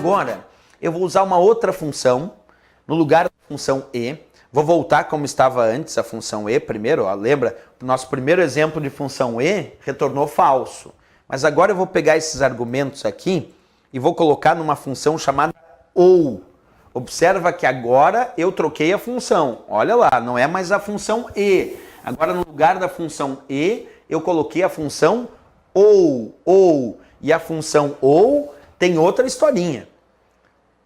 Agora, eu vou usar uma outra função no lugar da função e. Vou voltar como estava antes a função e primeiro. Ó, lembra? O nosso primeiro exemplo de função e retornou falso. Mas agora eu vou pegar esses argumentos aqui e vou colocar numa função chamada ou. Observa que agora eu troquei a função. Olha lá, não é mais a função e. Agora no lugar da função e, eu coloquei a função ou. E a função ou tem outra historinha.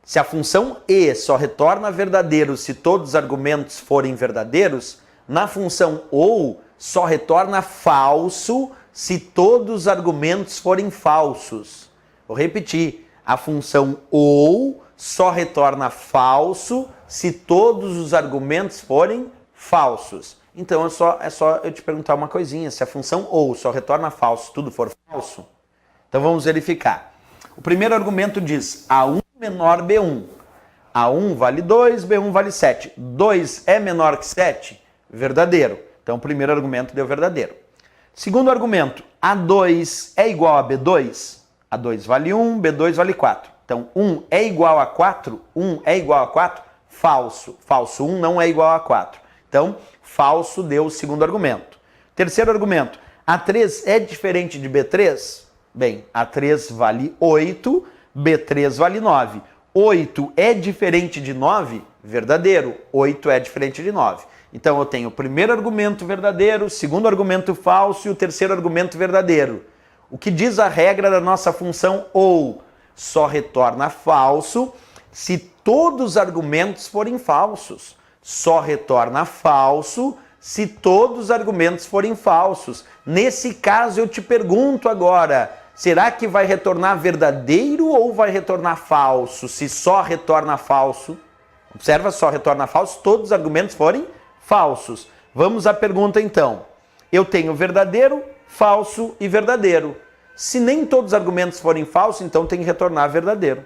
Se a função e só retorna verdadeiro se todos os argumentos forem verdadeiros, na função ou só retorna falso se todos os argumentos forem falsos. Vou repetir, a função ou só retorna falso se todos os argumentos forem falsos. Então é só eu te perguntar uma coisinha, se a função ou só retorna falso se tudo for falso, então vamos verificar. O primeiro argumento diz A1 menor B1. A1 vale 2, B1 vale 7. 2 é menor que 7? Verdadeiro. Então o primeiro argumento deu verdadeiro. Segundo argumento, A2 é igual a B2? A2 vale 1, B2 vale 4. Então 1 é igual a 4? 1 é igual a 4? Falso. Falso, 1 não é igual a 4. Então, falso deu o segundo argumento. Terceiro argumento, A3 é diferente de B3? Bem, A3 vale 8, B3 vale 9. 8 é diferente de 9? Verdadeiro. 8 é diferente de 9. Então eu tenho o primeiro argumento verdadeiro, o segundo argumento falso e o terceiro argumento verdadeiro. O que diz a regra da nossa função ou? Só retorna falso se todos os argumentos forem falsos. Só retorna falso se todos os argumentos forem falsos. Nesse caso eu te pergunto agora, será que vai retornar verdadeiro ou vai retornar falso? Se só retorna falso, observa, só retorna falso se todos os argumentos forem falsos. Vamos à pergunta então. Eu tenho verdadeiro, falso e verdadeiro. Se nem todos os argumentos forem falsos, então tem que retornar verdadeiro.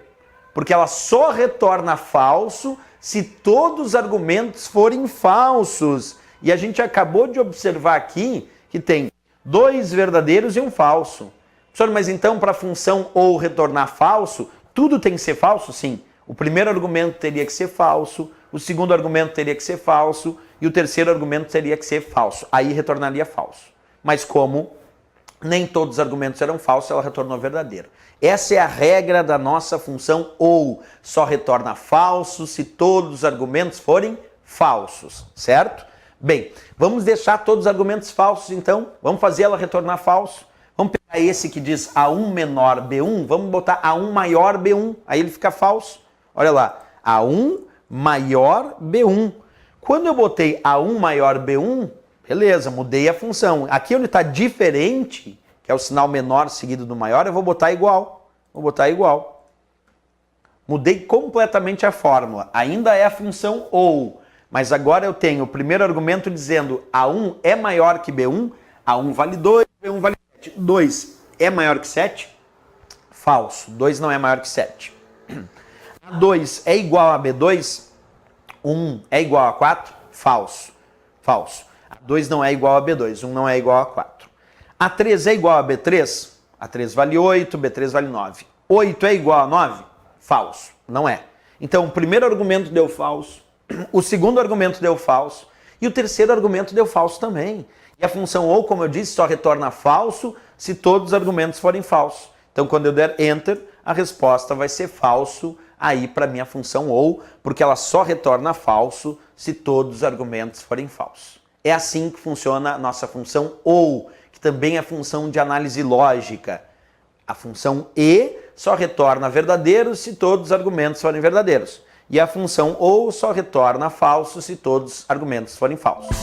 Porque ela só retorna falso se todos os argumentos forem falsos. E a gente acabou de observar aqui que tem 2 verdadeiros e um falso. Professor, mas então para a função ou retornar falso, tudo tem que ser falso? Sim. O primeiro argumento teria que ser falso, o segundo argumento teria que ser falso e o terceiro argumento teria que ser falso. Aí retornaria falso. Mas como nem todos os argumentos eram falsos, ela retornou verdadeiro. Essa é a regra da nossa função ou. Só retorna falso se todos os argumentos forem falsos, certo? Bem, vamos deixar todos os argumentos falsos então. Vamos fazer ela retornar falso. Vamos pegar esse que diz A1 menor B1, vamos botar A1 maior B1, aí ele fica falso. Olha lá, A1 maior B1. Quando eu botei A1 maior B1, beleza, mudei a função. Aqui onde está diferente, que é o sinal menor seguido do maior, eu vou botar igual. Vou botar igual. Mudei completamente a fórmula. Ainda é a função ou, mas agora eu tenho o primeiro argumento dizendo A1 é maior que B1, A1 vale 2, B1 vale 7. 2 é maior que 7? Falso. 2 não é maior que 7. A2 é igual a B2? 1 é igual a 4? Falso. Falso. A2 não é igual a B2, 1 não é igual a 4. A3 é igual a B3? A3 vale 8, B3 vale 9. 8 é igual a 9? Falso. Não é. Então o primeiro argumento deu falso, o segundo argumento deu falso e o terceiro argumento deu falso também. E a função ou, como eu disse, só retorna falso se todos os argumentos forem falsos. Então quando eu der Enter, a resposta vai ser falso aí para a minha função ou, porque ela só retorna falso se todos os argumentos forem falsos. É assim que funciona a nossa função ou, que também é função de análise lógica. A função e só retorna verdadeiro se todos os argumentos forem verdadeiros. E a função ou só retorna falso se todos os argumentos forem falsos.